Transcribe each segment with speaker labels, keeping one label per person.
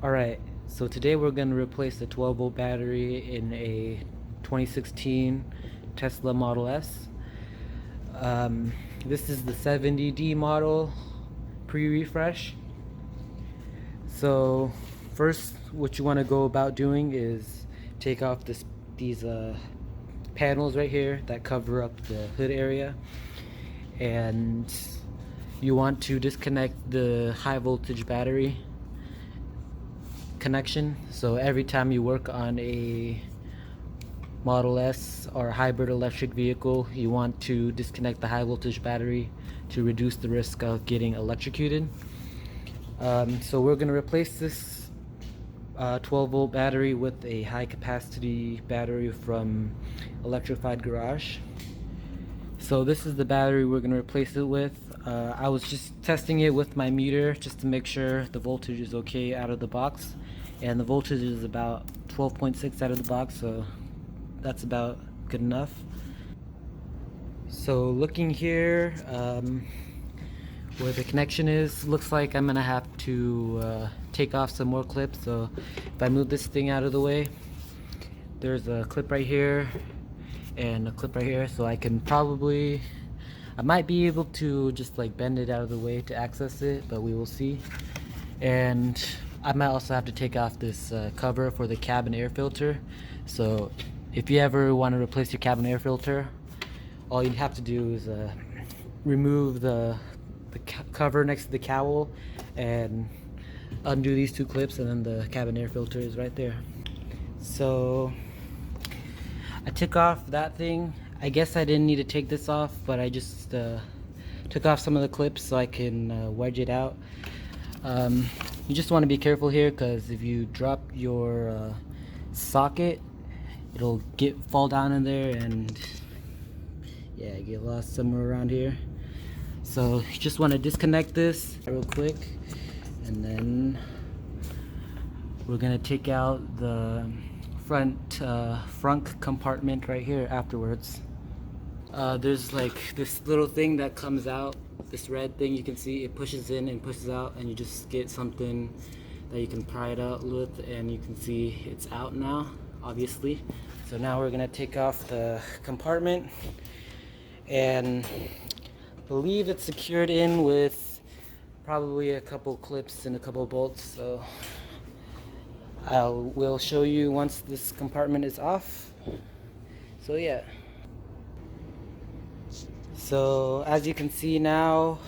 Speaker 1: Alright, so today we're going to replace the 12 volt battery in a 2016 Tesla Model S. This is the 70D model pre-refresh. So first what you want to go about doing is take off these panels right here that cover up the hood area, and you want to disconnect the high voltage battery connection. So every time you work on a Model S or hybrid electric vehicle, you want to disconnect the high voltage battery to reduce the risk of getting electrocuted. So we're going to replace this 12 volt battery with a high capacity battery from Electrified Garage. So this is the battery we're going to replace it with. I was just testing it with my meter just to make sure the voltage is okay out of the box, and the voltage is about 12.6 out of the box, so that's about good enough. So looking here, where the connection is, looks like I'm gonna have to take off some more clips. So if I move this thing out of the way, there's a clip right here and a clip right here, so I might be able to just like bend it out of the way to access it, but we will see. And I might also have to take off this cover for the cabin air filter. So if you ever want to replace your cabin air filter, all you have to do is remove the cover next to the cowl and undo these two clips, and then the cabin air filter is right there. So I took off that thing. I guess I didn't need to take this off, but I just took off some of the clips so I can wedge it out. You just want to be careful here, because if you drop your socket, it'll fall down in there and yeah, get lost somewhere around here. So you just want to disconnect this real quick, and then we're gonna take out the front compartment right here afterwards. There's like this little thing that comes out, this red thing you can see, it pushes in and pushes out, and you just get something that you can pry it out with, and you can see it's out now, obviously. So now we're gonna take off the compartment, and believe it's secured in with probably a couple clips and a couple bolts. So will show you once this compartment is off. So yeah. So as you can see now,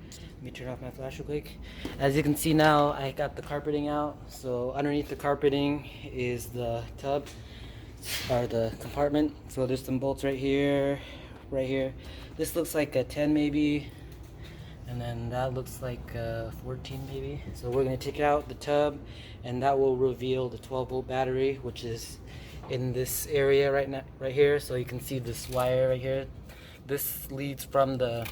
Speaker 1: let me turn off my flash real quick. As you can see now, I got the carpeting out. So underneath the carpeting is the tub, or the compartment. So there's some bolts right here, right here. This looks like a 10 maybe, and then that looks like a 14 maybe. So we're gonna take out the tub, and that will reveal the 12 volt battery, which is in this area right now, right here. So you can see this wire right here. This leads from the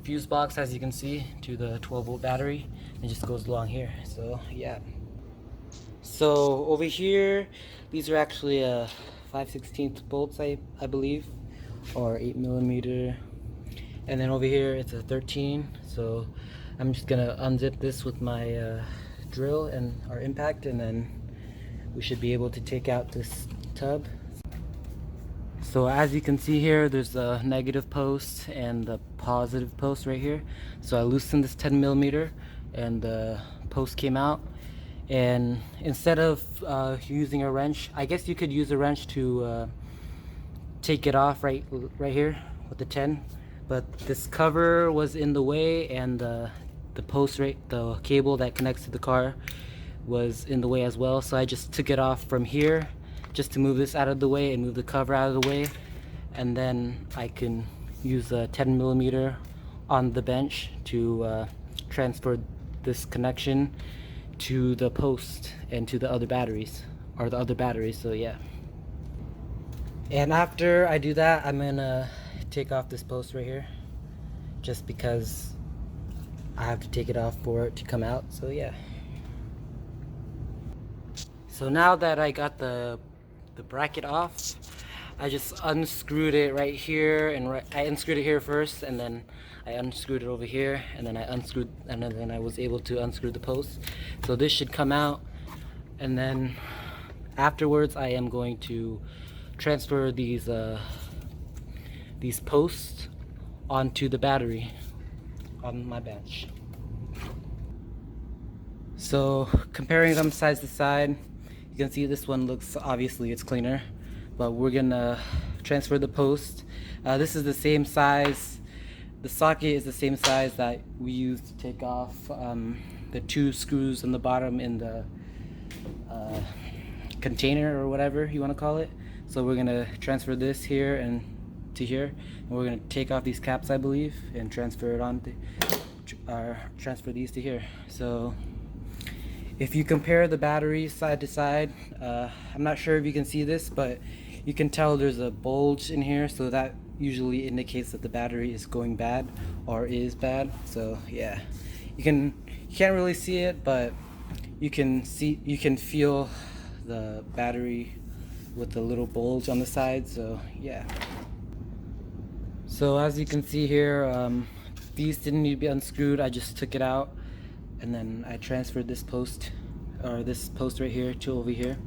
Speaker 1: fuse box, as you can see, to the 12 volt battery, and just goes along here. So yeah. So over here, these are actually 5/16 bolts, I believe, or 8mm. And then over here it's a 13. So I'm just gonna unzip this with my drill and our impact, and then we should be able to take out this tub. So as you can see here, there's a negative post and the positive post right here. So I loosened this 10mm, and the post came out. And instead of using a wrench, I guess you could use a wrench to take it off right here with the 10. But this cover was in the way, and the post, the cable that connects to the car, was in the way as well. So I just took it off from here, just to move this out of the way and move the cover out of the way, and then I can use a 10mm on the bench to transfer this connection to the post and to the other batteries, or the other batteries. So yeah. And after I do that, I'm gonna take off this post right here, just because I have to take it off for it to come out. So yeah. So now that I got the bracket off, I just unscrewed it right here, and I unscrewed it here first, and then I unscrewed it over here, and then I unscrewed, and then I was able to unscrew the post. So this should come out, and then afterwards I am going to transfer these posts onto the battery on my bench. So comparing them side to side, you can see this one looks, obviously it's cleaner, but we're gonna transfer the post. This is the same size. The socket is the same size that we used to take off the 2 screws on the bottom in the container, or whatever you want to call it. So we're gonna transfer this here and to here, and we're gonna take off these caps, I believe, and transfer it on to, transfer these to here. So if you compare the batteries side to side, I'm not sure if you can see this, but you can tell there's a bulge in here, so that usually indicates that the battery is going bad or is bad. So yeah, you can't really see it, but you can feel the battery with the little bulge on the side. So yeah. So as you can see here, these didn't need to be unscrewed. I just took it out, and then I transferred this post, or this post right here, to over here.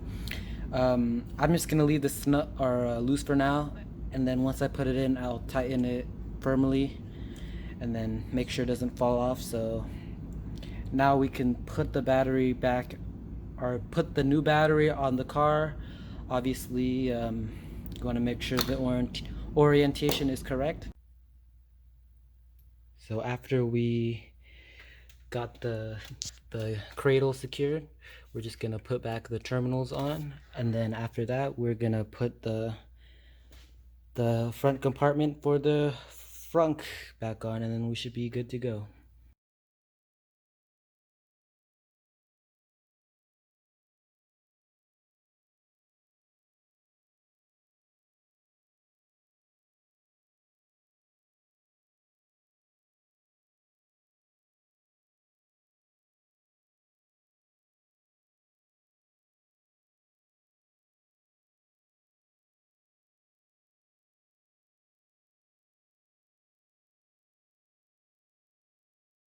Speaker 1: I'm just gonna leave this nut loose for now, and then once I put it in, I'll tighten it firmly and then make sure it doesn't fall off. So now we can put the battery back, or put the new battery on the car. Obviously, going to make sure the orientation is correct. So after we got the cradle secured, we're just gonna put back the terminals on, and then after that we're gonna put the front compartment for the frunk back on, and then we should be good to go.